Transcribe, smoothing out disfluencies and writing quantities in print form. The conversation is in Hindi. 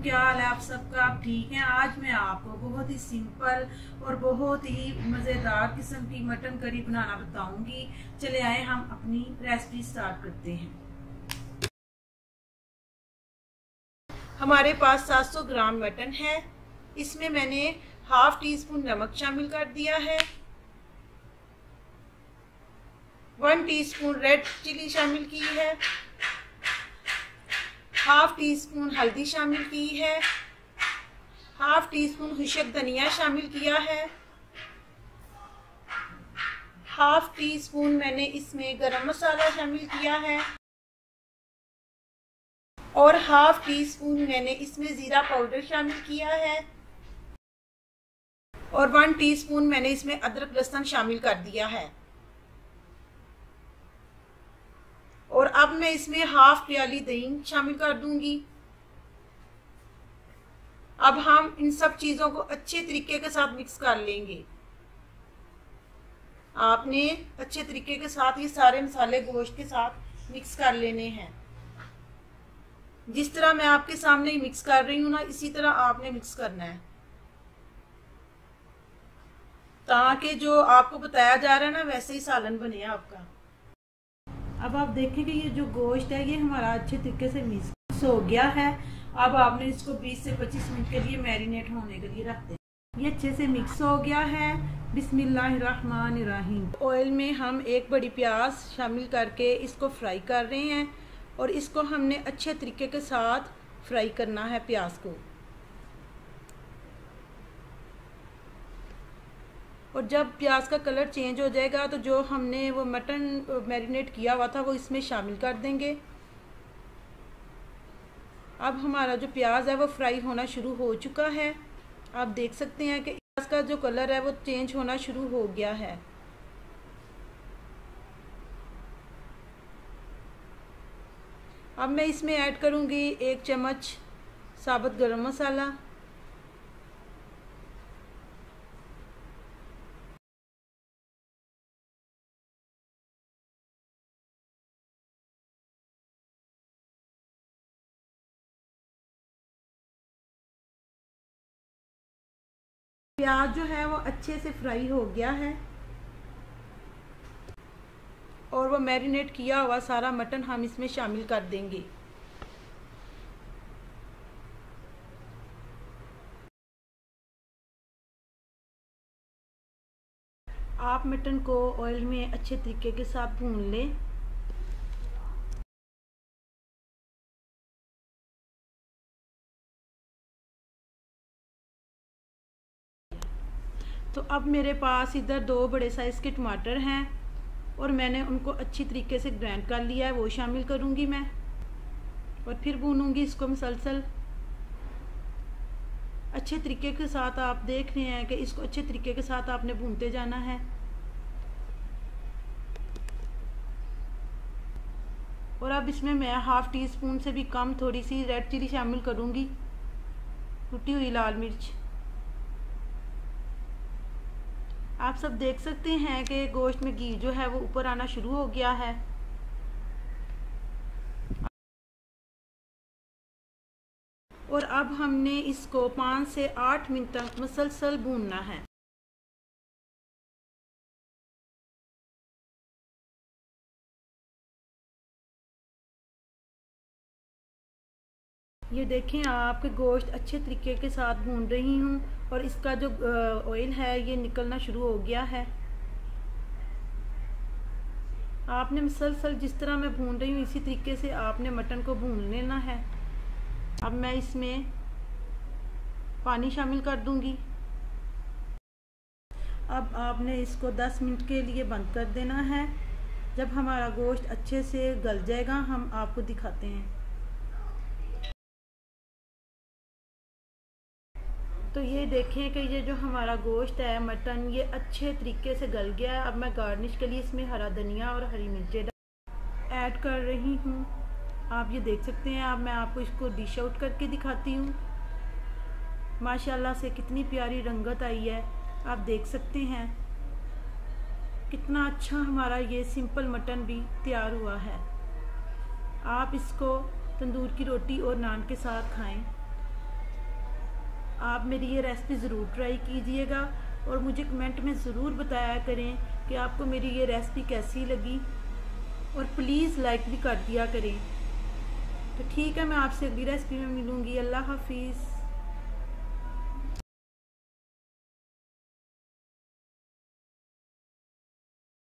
क्या हाल है आप सबका? आप ठीक हैं? आज मैं आपको बहुत ही सिंपल और बहुत ही मज़ेदार किस्म की मटन करी बनाना बताऊंगी। चले आए हम अपनी रेसिपी स्टार्ट करते हैं। हमारे पास 700 ग्राम मटन है। इसमें मैंने हाफ टी स्पून नमक शामिल कर दिया है, 1 टीस्पून रेड चिली शामिल की है, हाफ टी स्पून हल्दी शामिल की है, हाफ टी स्पून खुशक धनिया शामिल किया है, हाफ टी स्पून मैंने इसमें गरम मसाला शामिल किया है और हाफ टी स्पून मैंने इसमें ज़ीरा पाउडर शामिल किया है और 1 टीस्पून मैंने इसमें अदरक लहसुन शामिल कर दिया है। और अब मैं इसमें हाफ प्याली दही शामिल कर दूंगी। अब हम इन सब चीज़ों को अच्छे तरीके के साथ मिक्स कर लेंगे। आपने अच्छे तरीके के साथ ये सारे मसाले गोश्त के साथ मिक्स कर लेने हैं। जिस तरह मैं आपके सामने मिक्स कर रही हूँ ना, इसी तरह आपने मिक्स करना है, ताकि जो आपको बताया जा रहा है ना वैसे ही सालन बने आपका। अब आप देखें कि ये जो गोश्त है ये हमारा अच्छे तरीके से मिक्स हो गया है। अब आपने इसको 20 से 25 मिनट के लिए मैरिनेट होने के लिए रख दें। ये अच्छे से मिक्स हो गया है। बिस्मिल्लाहिर्रहमानिर्रहीम। ऑयल में हम एक बड़ी प्याज शामिल करके इसको फ्राई कर रहे हैं और इसको हमने अच्छे तरीके के साथ फ्राई करना है प्याज को। और जब प्याज का कलर चेंज हो जाएगा तो जो हमने वो मटन मैरिनेट किया हुआ था वो इसमें शामिल कर देंगे। अब हमारा जो प्याज है वो फ्राई होना शुरू हो चुका है। आप देख सकते हैं कि प्याज का जो कलर है वो चेंज होना शुरू हो गया है। अब मैं इसमें ऐड करूंगी 1 चम्मच साबुत गरम मसाला, प्याज जो है वो अच्छे से फ्राई हो गया है और वो मैरिनेट किया हुआ सारा मटन हम इसमें शामिल कर देंगे। आप मटन को ऑयल में अच्छे तरीके के साथ भून लें। तो अब मेरे पास इधर 2 बड़े साइज़ के टमाटर हैं और मैंने उनको अच्छी तरीके से ग्राइंड कर लिया है, वो शामिल करूँगी मैं और फिर भूनूंगी इसको मुसलसल अच्छे तरीके के साथ। आप देख रहे हैं कि इसको अच्छे तरीके के साथ आपने भूनते जाना है। और अब इसमें मैं हाफ टी स्पून से भी कम थोड़ी सी रेड चिली शामिल करूँगी, कुटी हुई लाल मिर्च। आप सब देख सकते हैं कि गोश्त में घी जो है वो ऊपर आना शुरू हो गया है। और अब हमने इसको 5 से 8 मिनट तक मुसलसल भूनना है। ये देखें आपके गोश्त अच्छे तरीके के साथ भून रही हूँ और इसका जो ऑयल है ये निकलना शुरू हो गया है। आपने मुसलसल जिस तरह मैं भून रही हूँ इसी तरीके से आपने मटन को भून लेना है। अब मैं इसमें पानी शामिल कर दूंगी। अब आपने इसको 10 मिनट के लिए बंद कर देना है। जब हमारा गोश्त अच्छे से गल जाएगा हम आपको दिखाते हैं। तो ये देखें कि ये जो हमारा गोश्त है मटन ये अच्छे तरीके से गल गया है। अब मैं गार्निश के लिए इसमें हरा धनिया और हरी मिर्चें ऐड कर रही हूँ। आप ये देख सकते हैं। अब मैं आपको इसको डिश आउट करके दिखाती हूँ। माशाल्लाह से कितनी प्यारी रंगत आई है, आप देख सकते हैं। कितना अच्छा हमारा ये सिंपल मटन भी तैयार हुआ है। आप इसको तंदूर की रोटी और नान के साथ खाएं। आप मेरी ये रेसिपी ज़रूर ट्राई कीजिएगा और मुझे कमेंट में ज़रूर बताया करें कि आपको मेरी ये रेसिपी कैसी लगी, और प्लीज़ लाइक भी कर दिया करें। तो ठीक है, मैं आपसे अगली रेसिपी में मिलूँगी। अल्लाह हाफिज़।